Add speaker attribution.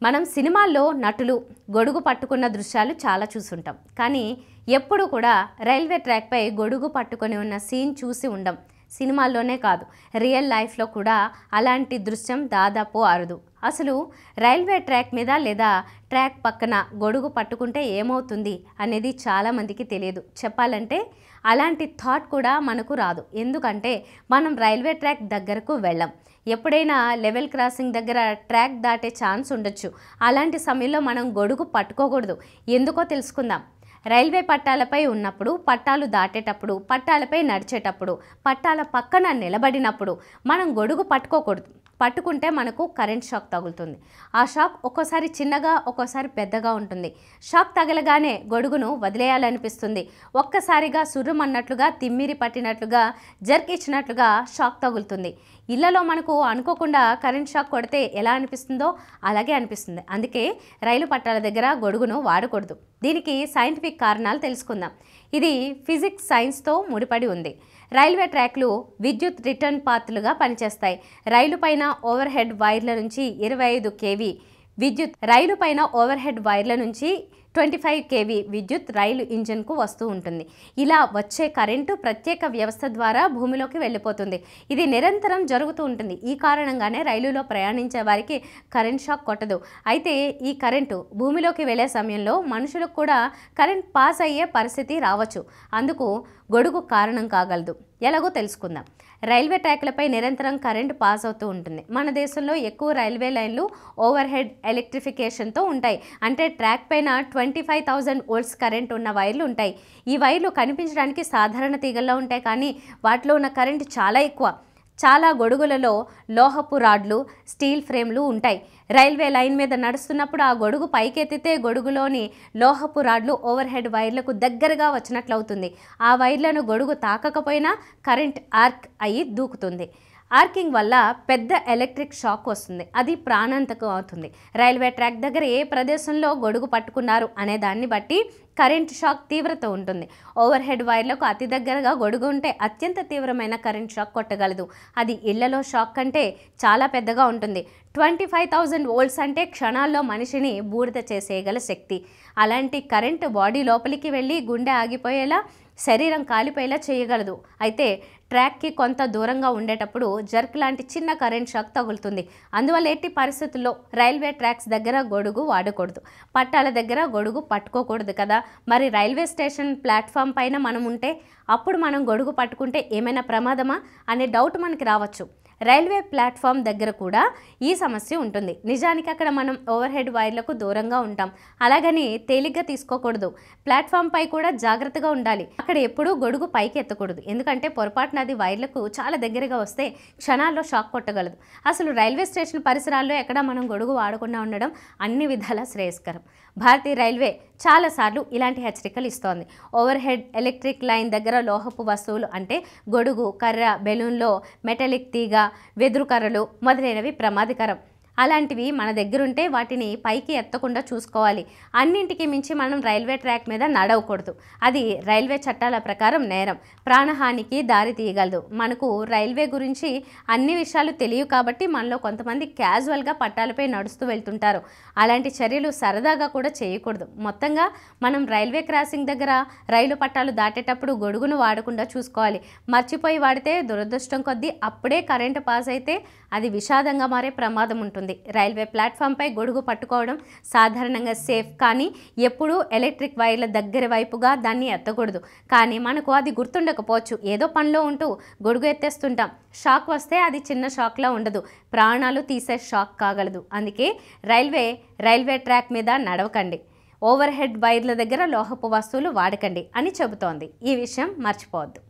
Speaker 1: మనం సినిమాల్లో నటులు గొడుగు పట్టుకున్న దృశ్యాలు చాలా చూసుంటాం. కానీ ఎప్పుడు కూడా రైల్వే ట్రాక్పై గొడుగు పట్టుకొని ఉన్న సీన్ చూసి ఉండం. సినిమాల్లోనే కాదు, రియల్ లైఫ్లో కూడా అలాంటి దృశ్యం దాదాపు అరుదు. అసలు రైల్వే ట్రాక్ మీద లేదా ట్రాక్ పక్కన గొడుగు పట్టుకుంటే ఏమవుతుంది అనేది చాలామందికి తెలియదు. చెప్పాలంటే అలాంటి థాట్ కూడా మనకు రాదు. ఎందుకంటే మనం రైల్వే ట్రాక్ దగ్గరకు వెళ్ళాం. ఎప్పుడైనా లెవెల్ క్రాసింగ్ దగ్గర ట్రాక్ దాటే ఛాన్స్ ఉండొచ్చు. అలాంటి సమయంలో మనం గొడుగు పట్టుకోకూడదు. ఎందుకో తెలుసుకుందాం. రైల్వే పట్టాలపై ఉన్నప్పుడు, పట్టాలు దాటేటప్పుడు, పట్టాలపై నడిచేటప్పుడు, పట్టాల పక్కన నిలబడినప్పుడు మనం గొడుగు పట్టుకోకూడదు. పట్టుకుంటే మనకు కరెంట్ షాక్ తగులుతుంది. ఆ షాక్ ఒక్కోసారి చిన్నగా, ఒక్కోసారి పెద్దగా ఉంటుంది. షాక్ తగలగానే గొడుగును వదిలేయాలనిపిస్తుంది. ఒక్కసారిగా సుర్రుమన్నట్లుగా, తిమ్మిరి పట్టినట్లుగా, జర్క్ ఇచ్చినట్లుగా షాక్ తగులుతుంది. ఇళ్లలో మనకు అనుకోకుండా కరెంట్ షాక్ కొడితే ఎలా అనిపిస్తుందో అలాగే అనిపిస్తుంది. అందుకే రైలు పట్టాల దగ్గర గొడుగును వాడకూడదు. దీనికి సైంటిఫిక్ కారణాలు తెలుసుకుందాం. ఇది ఫిజిక్స్, సైన్స్తో ముడిపడి ఉంది. రైల్వే ట్రాక్లు విద్యుత్ రిటర్న్ పాత్లుగా పనిచేస్తాయి. రైలు పైన ఓవర్ హెడ్ వైర్ల నుంచి 25 kV విద్యుత్, రైలు పైన ఓవర్ హెడ్ వైర్ల నుంచి 25 kV విద్యుత్ రైలు ఇంజిన్కు వస్తూ ఉంటుంది. ఇలా వచ్చే కరెంటు ప్రత్యేక వ్యవస్థ ద్వారా భూమిలోకి వెళ్ళిపోతుంది. ఇది నిరంతరం జరుగుతూ ఉంటుంది. ఈ కారణంగానే రైలులో ప్రయాణించే వారికి కరెంట్ షాక్ కొట్టదు. అయితే ఈ కరెంటు భూమిలోకి వెళ్ళే సమయంలో మనుషులకు కూడా కరెంట్ పాస్ అయ్యే పరిస్థితి రావచ్చు. అందుకు గొడుగు కారణం కాగలదు. ఎలాగో తెలుసుకుందాం. రైల్వే ట్రాక్లపై నిరంతరం కరెంటు పాస్ అవుతూ ఉంటుంది. మన దేశంలో ఎక్కువ రైల్వే లైన్లు ఓవర్ హెడ్ ఎలక్ట్రిఫికేషన్తో ఉంటాయి. అంటే ట్రాక్ పైన 25,000 volts కరెంట్ ఉన్న వైర్లు ఉంటాయి. ఈ వైర్లు కనిపించడానికి సాధారణ తీగల్లో ఉంటాయి, కానీ వాటిలో ఉన్న కరెంటు చాలా ఎక్కువ. చాలా గొడుగులలో లోహపు రాడ్లు, స్టీల్ ఫ్రేమ్లు ఉంటాయి. రైల్వే లైన్ మీద నడుస్తున్నప్పుడు ఆ గొడుగు పైకెత్తితే గొడుగులోని లోహపు రాడ్లు ఓవర్ హెడ్ వైర్లకు దగ్గరగా వచ్చినట్లవుతుంది. ఆ వైర్లను గొడుగు తాకకపోయినా కరెంట్ ఆర్క్ అయ్యి దూకుతుంది. ఆర్కింగ్ వల్ల పెద్ద ఎలక్ట్రిక్ షాక్ వస్తుంది. అది ప్రాణాంతకం అవుతుంది. రైల్వే ట్రాక్ దగ్గర ఏ ప్రదేశంలో గొడుగు పట్టుకున్నారు అనే దాన్ని బట్టి కరెంట్ షాక్ తీవ్రత ఉంటుంది. ఓవర్ హెడ్ వైర్లకు అతి దగ్గరగా గొడుగు ఉంటే అత్యంత తీవ్రమైన కరెంట్ షాక్ కొట్టగలదు. అది ఇళ్లలో షాక్ కంటే చాలా పెద్దగా ఉంటుంది. 25,000 volts అంటే క్షణాల్లో మనిషిని బూడిద చేసేయగల శక్తి. అలాంటి కరెంటు బాడీ లోపలికి వెళ్ళి గుండె ఆగిపోయేలా, శరీరం కాలిపోయేలా చేయగలదు. అయితే ట్రాక్కి కొంత దూరంగా ఉండేటప్పుడు జర్క్ లాంటి చిన్న కరెంట్ షాక్ తగులుతుంది. అందువల్ల ఎట్టి పరిస్థితుల్లో రైల్వే ట్రాక్స్ దగ్గర గొడుగు వాడకూడదు. పట్టాల దగ్గర గొడుగు పట్టుకోకూడదు కదా. మరి రైల్వే స్టేషన్ ప్లాట్ఫామ్ పైన మనం ఉంటే అప్పుడు మనం గొడుగు పట్టుకుంటే ఏమైనా ప్రమాదమా అనే డౌట్ మనకి రావచ్చు. రైల్వే ప్లాట్ఫామ్ దగ్గర కూడా ఈ సమస్య ఉంటుంది. నిజానికి అక్కడ మనం ఓవర్ హెడ్ వైర్లకు దూరంగా ఉంటాం. అలాగని తేలిగ్గా తీసుకోకూడదు. ప్లాట్ఫామ్ పై కూడా జాగ్రత్తగా ఉండాలి. అక్కడ ఎప్పుడూ గొడుగు పైకి ఎత్తకూడదు. ఎందుకంటే పొరపాటున అది వైర్లకు చాలా దగ్గరగా వస్తే క్షణాల్లో షాక్ కొట్టగలదు. అసలు రైల్వే స్టేషన్ పరిసరాల్లో ఎక్కడ మనం గొడుగు వాడకుండా ఉండడం అన్ని విధాలా శ్రేయస్కరం. భారతీయ రైల్వే చాలాసార్లు ఇలాంటి హెచ్చరికలు ఇస్తోంది. ఓవర్ హెడ్ ఎలక్ట్రిక్ లైన్ దగ్గర లోహపు వస్తువులు అంటే గొడుగు, కర్ర, బెలూన్లో మెటాలిక్ తీగ, వెదురు కర్రలు మొదలైనవి ప్రమాదకరం. అలాంటివి మన దగ్గరుంటే వాటిని పైకి ఎత్తకుండా చూసుకోవాలి. అన్నింటికి మించి మనం రైల్వే ట్రాక్ మీద నడవకూడదు. అది రైల్వే చట్టాల ప్రకారం నేరం, ప్రాణహానికి దారి తీయగలదు. మనకు రైల్వే గురించి అన్ని విషయాలు తెలియవు కాబట్టి మనలో కొంతమంది క్యాజువల్గా పట్టాలపై నడుస్తూ వెళ్తుంటారు. అలాంటి చర్యలు సరదాగా కూడా చేయకూడదు. మొత్తంగా మనం రైల్వే క్రాసింగ్ దగ్గర రైలు పట్టాలు దాటేటప్పుడు గొడుగును వాడకుండా చూసుకోవాలి. మర్చిపోయి వాడితే దురదృష్టం కొద్దీ అప్పుడే కరెంటు పాస్ అయితే అది విషాదంగా మారే ప్రమాదం ఉంటుంది. రైల్వే ప్లాట్ఫామ్పై గొడుగు పట్టుకోవడం సాధారణంగా సేఫ్, కానీ ఎప్పుడూ ఎలక్ట్రిక్ వైర్ల దగ్గర వైపుగా దాన్ని ఎత్తకూడదు. కానీ మనకు అది గుర్తుండకపోవచ్చు. ఏదో పనిలో ఉంటూ గొడుగు ఎత్తేస్తుంటాం. షాక్ వస్తే అది చిన్న షాక్లా ఉండదు, ప్రాణాలు తీసే షాక్ కాగలదు. అందుకే రైల్వే ట్రాక్ మీద నడవకండి, ఓవర్ హెడ్ వైర్ల దగ్గర లోహపు వస్తువులు వాడకండి అని చెబుతోంది. ఈ విషయం మర్చిపోవద్దు.